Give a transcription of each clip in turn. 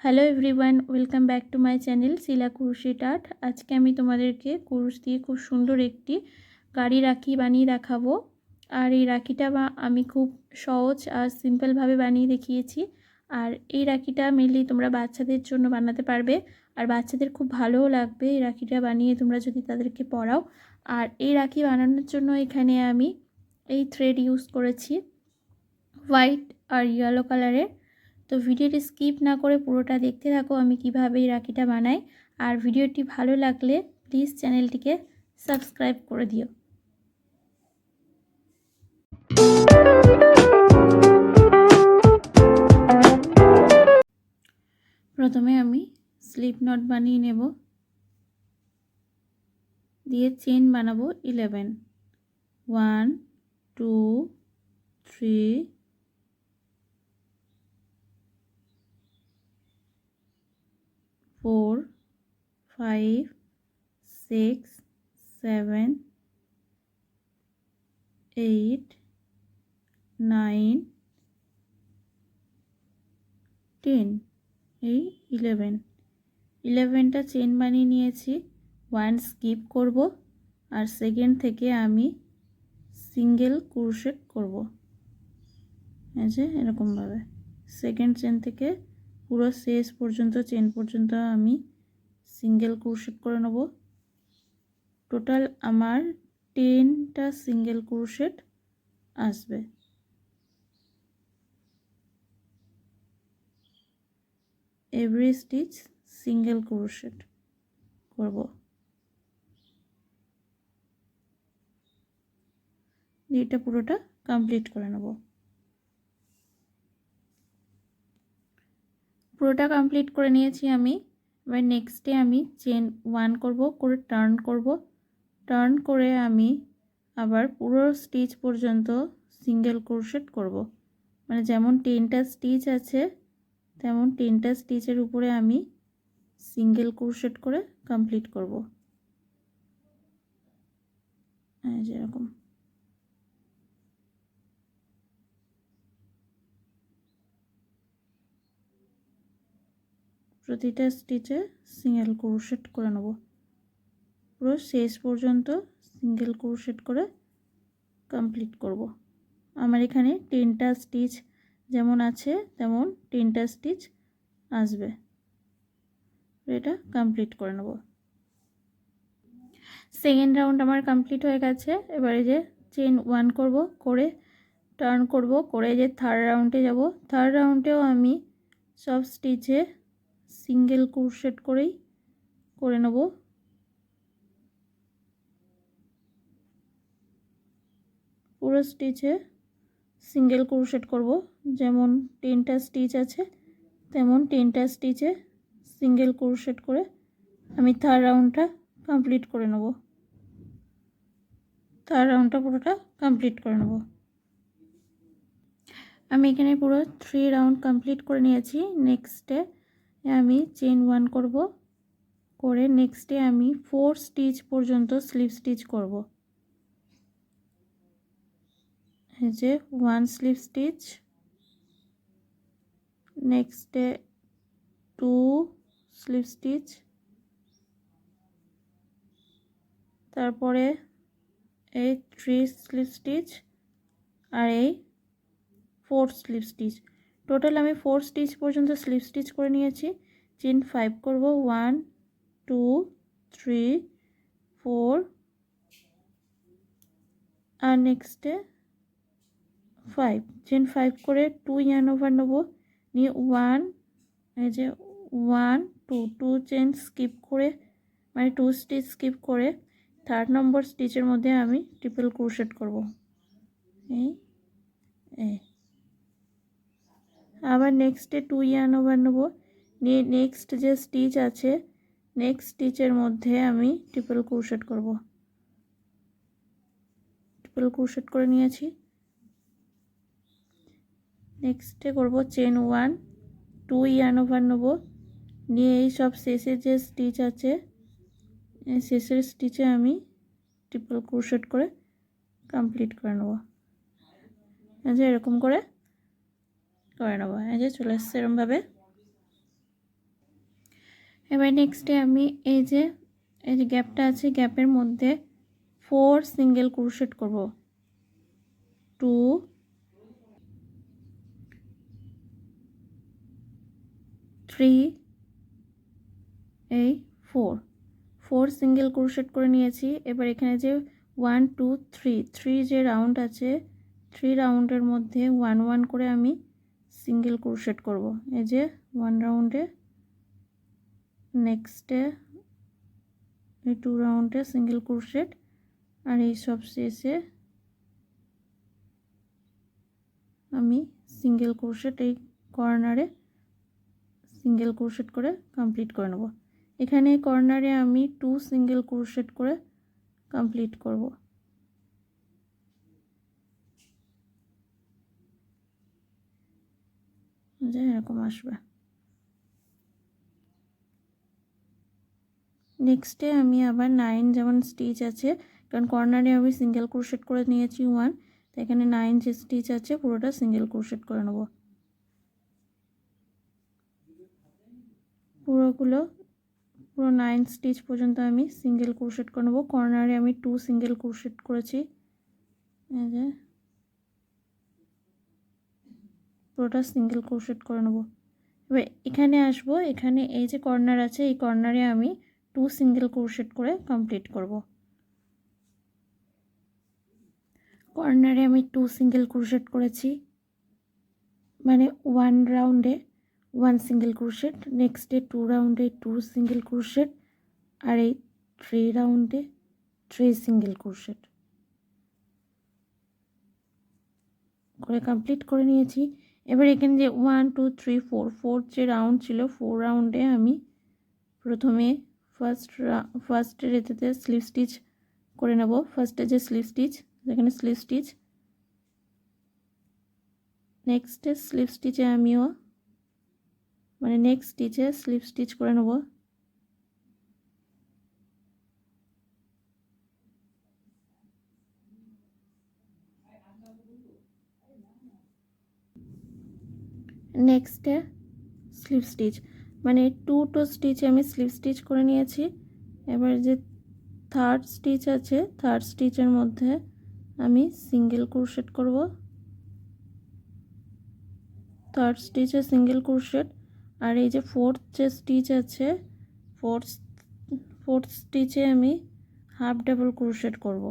Hello everyone, welcome back to my channel Shila crochet art. আজকে আমি তোমাদেরকে কুরুশ দিয়ে খুব সুন্দর একটি গাড়ি রাখি বানিয়ে দেখাবো। আর এই রাখিটা আমি খুব সহজ আর সিম্পলভাবে বানিয়ে দেখিয়েছি। আর এই রাখিটা মেনলি তোমরা বাচ্চাদের জন্য বানাতে পারবে, আর বাচ্চাদের খুব ভালোও লাগবে এই রাখিটা বানিয়ে তোমরা যদি তাদেরকে পরাও। আর এই রাখি বানানোর জন্য এখানে আমি এই থ্রেড ইউজ করেছি, হোয়াইট আর ইয়েলো কালারের। তো ভিডিওটি স্কিপ না করে পুরোটা দেখতে থাকো আমি কিভাবে এই রাখিটা বানাই। আর ভিডিওটি ভালো লাগলে প্লিজ চ্যানেলটিকে সাবস্ক্রাইব করে দিও। প্রথমে আমি স্লিপ নট বানিয়ে নেব, দিয়ে চেন বানাবো 11। 1 2 3 4 5 6 7 8 9 10, এই 11টা চেন বানিয়ে নিয়েছি। 1 স্কিপ করব আর সেকেন্ড থেকে আমি সিঙ্গেল ক্রোশেট করব। এই যে এরকমভাবে সেকেন্ড চেন থেকে পুরো শেষ পর্যন্ত চেন পর্যন্ত আমি সিঙ্গেল ক্রোশেট করে নেব। টোটাল আমার 10টা সিঙ্গেল ক্রোশেট আসবে। এভরি স্টিচ সিঙ্গেল ক্রোশেট করব। এটা পুরোটা কমপ্লিট করে নেব। পুরোটা কমপ্লিট করে নিয়েছি আমি। এবার নেক্সটে আমি চেন 1 করব, করে টার্ন করে আমি আবার পুরো স্টিচ পর্যন্ত সিঙ্গেল ক্রোশেট করব। মানে যেমন 10টা স্টিচ আছে তেমন 10টা স্টিচের উপরে আমি সিঙ্গেল ক্রোশেট করে কমপ্লিট করব। এই যেরকম প্রতিটা স্টিচে সিঙ্গেল ক্রোশেট করে নেব। পুরো শেষ পর্যন্ত সিঙ্গেল ক্রোশেট করে কমপ্লিট করব। আমার এখানে 10টা স্টিচ যেমন আছে তেমন 10টা স্টিচ আসবে। এটা কমপ্লিট করে নেব। সেকেন্ড রাউন্ড আমার কমপ্লিট হয়ে গেছে। এবারে যে চেন 1 করব, করে টার্ন করব, করে যে থার্ড রাউন্ডে যাব। থার্ড রাউন্ডেও আমি সব স্টিচে সিঙ্গেল ক্রোশেট করেই করে নেব। পুরো স্টিচে সিঙ্গেল ক্রোশেট করব। যেমন 10টা স্টিচ আছে তেমন 10টা স্টিচে সিঙ্গেল ক্রোশেট করে আমি থার্ড রাউন্ডটা কমপ্লিট করে নেব। থার্ড রাউন্ডটা পুরোটা কমপ্লিট করে নেব। আমি এখানে পুরো 3 রাউন্ড কমপ্লিট করে নিয়েছি। নেক্সটে আমি চেন 1 করব, করে নেক্সটে আমি 4 স্টিচ পর্যন্ত স্লিপ স্টিচ করব। এই যে 1 স্লিপ স্টিচ, নেক্সটে 2 স্লিপ স্টিচ, তারপরে এই 3 স্লিপ স্টিচ আর এই 4 স্লিপ স্টিচ। টোটাল আমি 4 স্টিচ পর্যন্ত স্লিপ স্টিচ করে নিয়েছি। চেন 5 করব, 1 2 3 4 আর নেক্সটে 5। চেন 5 করে 2 ইয়ার্ন ওভার নেব, নিয়ে 1, এই যে 1 2 চেন স্কিপ করে মানে 2 স্টিচ স্কিপ করে থার্ড নম্বর স্টিচের মধ্যে আমি ট্রিপল ক্রোশেট করব। এই আবার নেক্সটে 2 ইয়ার্ন ওভার নেব, নিয়ে নেক্সট যে স্টিচ আছে নেক্সট স্টিচের মধ্যে আমি ট্রিপল ক্রোশেট করব। ট্রিপল ক্রোশেট করে নিয়েছি। নেক্সটে করব চেন 1, 2 ইয়ার্ন ওভার নেব, নিয়ে এই সব শেষের যে স্টিচ আছে এই শেষের স্টিচে আমি ট্রিপল ক্রোশেট করে কমপ্লিট করে নেব। এই যে এরকম করে নেব। এই যে চলে আসছে এরকমভাবে। এবার নেক্সটে আমি এই যে গ্যাপটা আছে গ্যাপের মধ্যে 4 সিঙ্গেল ক্রোশেট করব। 2 3 এই 4 সিঙ্গেল ক্রোশেট করে নিয়েছি। এবার এখানে যে 1 2 3 যে রাউন্ড আছে 3 রাউন্ডের মধ্যে 1 1 করে আমি সিঙ্গেল ক্রোশেট করব। এই যে 1 রাউন্ডে, নেক্সটে এই 2 রাউন্ডে সিঙ্গেল ক্রোশেট, আর এই সব শেষে আমি সিঙ্গেল ক্রোশেট এই কর্নারে সিঙ্গেল ক্রোশেট করে কমপ্লিট করে নেব। এখানে কর্নারে আমি 2 সিঙ্গেল ক্রোশেট করে কমপ্লিট করব। যে এরকম আসবে। নেক্সটে আমি আবার 9 যেমন স্টিচ আছে, কারণ কর্নারে আমি সিঙ্গেল ক্রোশেট করে নিয়েছি 1, তো এখানে 9 যে স্টিচ আছে পুরোটা সিঙ্গেল ক্রোশেট করে নেব। পুরো 9 স্টিচ পর্যন্ত আমি সিঙ্গেল ক্রোশেট করে নেব। কর্নারে আমি 2 সিঙ্গেল ক্রোশেট করেছি। এই যে পুরোটা সিঙ্গেল ক্রোশেট করে নেব। এবার এখানে আসবো, এখানে এই যে কর্নার আছে এই কর্নারে আমি 2 সিঙ্গেল ক্রোশেট করে কমপ্লিট করব। কর্নারে আমি 2 সিঙ্গেল ক্রোশেট করেছি, মানে 1 রাউন্ডে 1 সিঙ্গেল ক্রোশেট, নেক্সটে 2 রাউন্ডে 2 সিঙ্গেল ক্রোশেট, আর এই 3 রাউন্ডে 3 সিঙ্গেল ক্রোশেট করে কমপ্লিট করে নিয়েছি। এবার এখানে যে 1 2 3 4 যে রাউন্ড ছিল 4 রাউন্ডে আমি প্রথমে ফার্স্টের এতে স্লিপ স্টিচ করে নেব। ফার্স্টে যে স্লিপ স্টিচ, যেখানে স্লিপ স্টিচ, নেক্সটে স্লিপ স্টিচে আমিও মানে নেক্সট স্টিচে স্লিপ স্টিচ করে নেব। নেক্সটে স্লিপ স্টিচ, মানে 2 স্টিচে আমি স্লিপ স্টিচ করে নিয়েছি। এবার যে থার্ড স্টিচ আছে থার্ড স্টিচের মধ্যে আমি সিঙ্গেল ক্রোশেট করব। থার্ড স্টিচে সিঙ্গেল ক্রোশেট, আর এই যে ফোর্থ যে স্টিচ আছে ফোর্থ স্টিচে আমি হাফ ডাবল ক্রোশেট করব।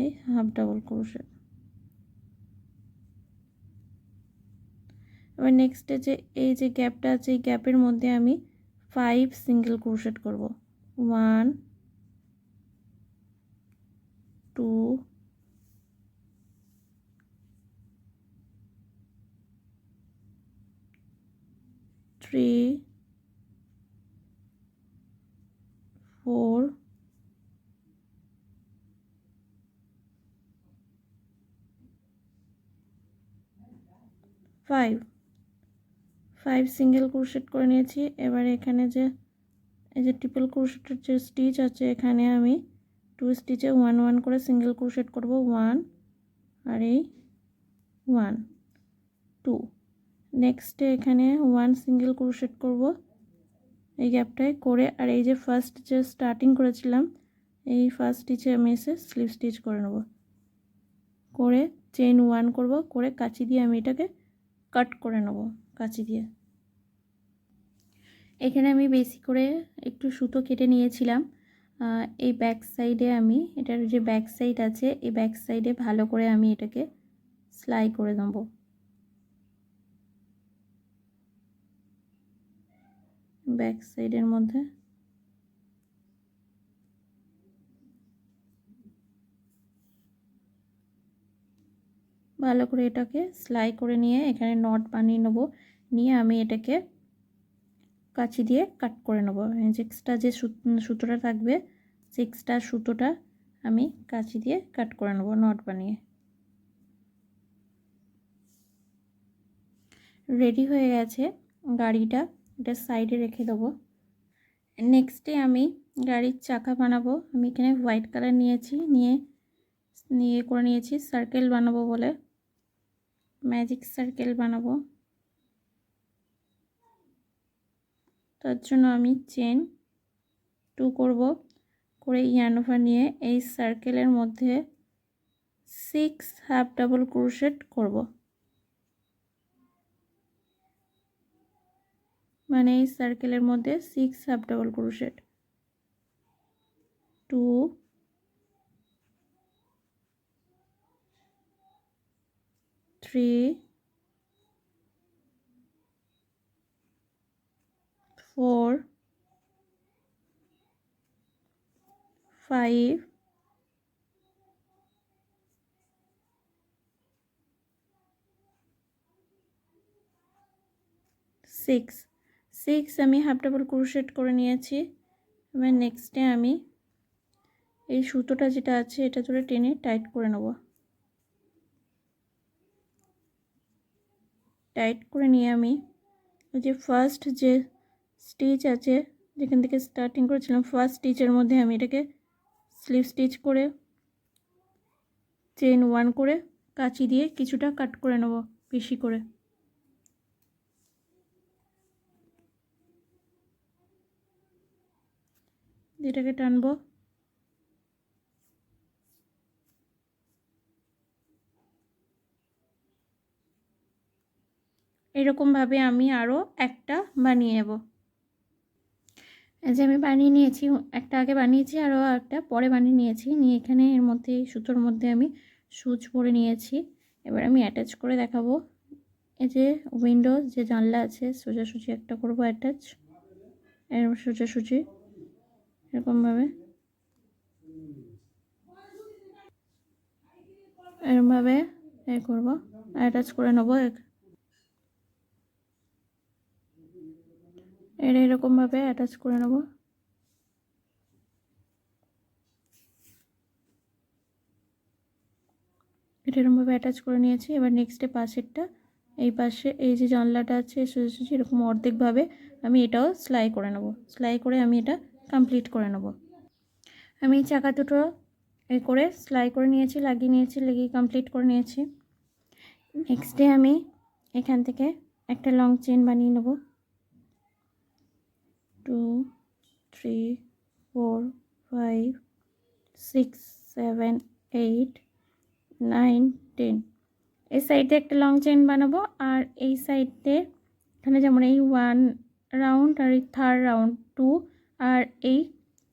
এই হাফ ডাবল ক্রোশেট। এবার নেক্সটে যে এই যে গ্যাপটা আছে এই গ্যাপের মধ্যে আমি 5 সিঙ্গেল ক্রোশেট করব। 1 2 3 4 5 সিঙ্গেল ক্রোশেট করে নিয়েছি। এবার এখানে যে এই যে ট্রিপল ক্রোশেটের যে স্টিচ আছে এখানে আমি 2 স্টিচে 1 1 করে সিঙ্গেল ক্রোশেট করব। 1 আর এই 1 2, নেক্সটে এখানে 1 সিঙ্গেল ক্রোশেট করব এই গ্যাপটায় করে, আর এই যে ফার্স্ট যে স্টার্টিং করেছিলাম এই ফার্স্ট স্টিচে আমি এসে স্লিপ স্টিচ করে নেব, করে চেইন 1 করব, করে কাঁচি দিয়ে আমি এটাকে কাট করে নেব কাঁচি দিয়ে। এখানে আমি বেশি করে একটু সুতো কেটে নিয়েছিলাম। এই ব্যাক সাইডে আমি এটার যে ব্যাক সাইড আছে এই ব্যাক সাইডে ভালো করে আমি এটাকে সেলাই করে দেব। ব্যাক সাইডের মধ্যে ভালো করে এটাকে সেলাই করে নিয়ে এখানে নট বানিয়ে নেব, নিয়ে আমি এটাকে কাঁচি দিয়ে কাট করে নেব। এক্সট্রা যে সুতোটা থাকবে সেই এক্সট্রা সুতোটা আমি কাঁচি দিয়ে কাট করে নেব নট বানিয়ে। রেডি হয়ে গেছে গাড়িটা, এটা সাইডে রেখে দেবো। নেক্সটে আমি গাড়ির চাকা বানাবো। আমি এখানে হোয়াইট কালার নিয়েছি, নিয়ে করে নিয়েছি সার্কেল বানাবো বলে, ম্যাজিক সার্কেল বানাবো। তার জন্য আমি চেন 2 করব, করে ইয়ার্ন ওভার নিয়ে এই সার্কেলের মধ্যে 6 হাফ ডাবল ক্রোশেট করব। মানে এই সার্কেলের মধ্যে 6 হাফ ডাবল ক্রোশেট, 2 3 4 5 6 আমি হাফ ডাবল ক্রোশেট করে নিয়েছি। এবার নেক্সটে আমি এই সুতোটা যেটা আছে এটা ধরে টেনে টাইট করে নেব। টাইট করে নিয়ে আমি ওই যে ফার্স্ট যে স্টিচ আছে যেখান থেকে স্টার্টিং করেছিলাম ফার্স্ট স্টিচের মধ্যে আমি এটাকে স্লিপ স্টিচ করে চেন 1 করে কাঁচি দিয়ে কিছুটা কাট করে নেব বেশি করে। এটাকে টানবো, এরকমভাবে আমি আরও একটা বানিয়ে নেব। এই যে আমি বানিয়ে নিয়েছি, একটা আগে বানিয়েছি আরও একটা পরে বানিয়ে নিয়েছি, নিয়ে এখানে এর মধ্যে সুতোর মধ্যে আমি সুচ ভরে নিয়েছি। এবার আমি অ্যাটাচ করে দেখাবো। এই যে উইন্ডোজ যে জানলা আছে সোজাসুজি একটা করব অ্যাটাচ, এরকম সোজাসুজি এরকমভাবে এরকমভাবে করব, অ্যাটাচ করে নেবো। এরকমভাবে অ্যাটাচ করে নেব। এটা এরকমভাবে অ্যাটাচ করে নিয়েছি। এবার নেক্সটে পাশেরটা, এই পাশে এই যে জানলাটা আছে সোজাসুজি এরকম অর্ধেকভাবে আমি এটাও সেলাই করে নেব। সেলাই করে আমি এটা কমপ্লিট করে নেব। আমি চাকা দুটো এই করে সেলাই করে নিয়েছি, লাগিয়ে নিয়েছি, লাগিয়ে কমপ্লিট করে নিয়েছি। নেক্সটে আমি এখান থেকে একটা লং চেন বানিয়ে নেব। 2 3 4 5 6 7 8 9 10 এই সাইডে একটা লং চেন বানাবো, আর এই সাইডে এখানে যেমন এই 1 রাউন্ড আর এই 3rd রাউন্ড 2 আর এই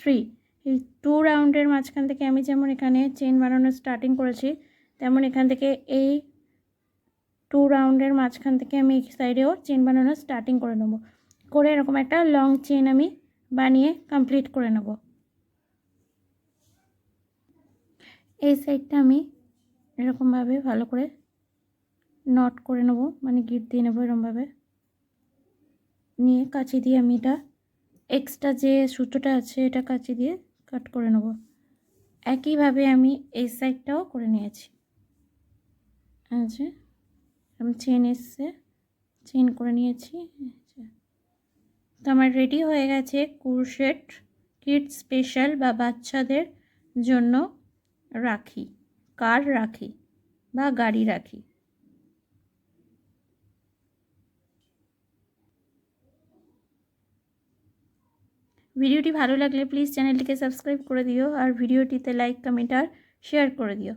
3, এই 2 রাউন্ডের মাঝখান থেকে আমি যেমন এখানে চেন বানানো স্টার্টিং করেছি তেমন এখান থেকে এই 2 রাউন্ডের মাঝখান থেকে আমি এই সাইডেও চেন বানানো স্টার্টিং করে নেব, করে এরকম একটা লং চেন আমি বানিয়ে কমপ্লিট করে নেব। এই সাইডটা আমি এরকমভাবে ভালো করে নট করে নেব, মানে গিট দিয়ে নেব এরকমভাবে নিয়ে কাঁচি দিয়ে আমি এটা এক্সট্রা যে সুতোটা আছে এটা কাঁচি দিয়ে কাট করে নেব। একইভাবে আমি এই সাইডটাও করে নিয়েছি। আচ্ছা আমি চেন এসছে, চেন করে নিয়েছি। তো আমার রেডি হয়ে গেছে ক্রোশেট কিড স্পেশাল বা বাচ্চাদের জন্য রাখি, কার রাখি বা গাড়ি রাখি। ভিডিওটি ভালো লাগলে প্লিজ চ্যানেলটিকে সাবস্ক্রাইব করে দিও, আর ভিডিওটিতে লাইক কমেন্ট আর শেয়ার করে দিও।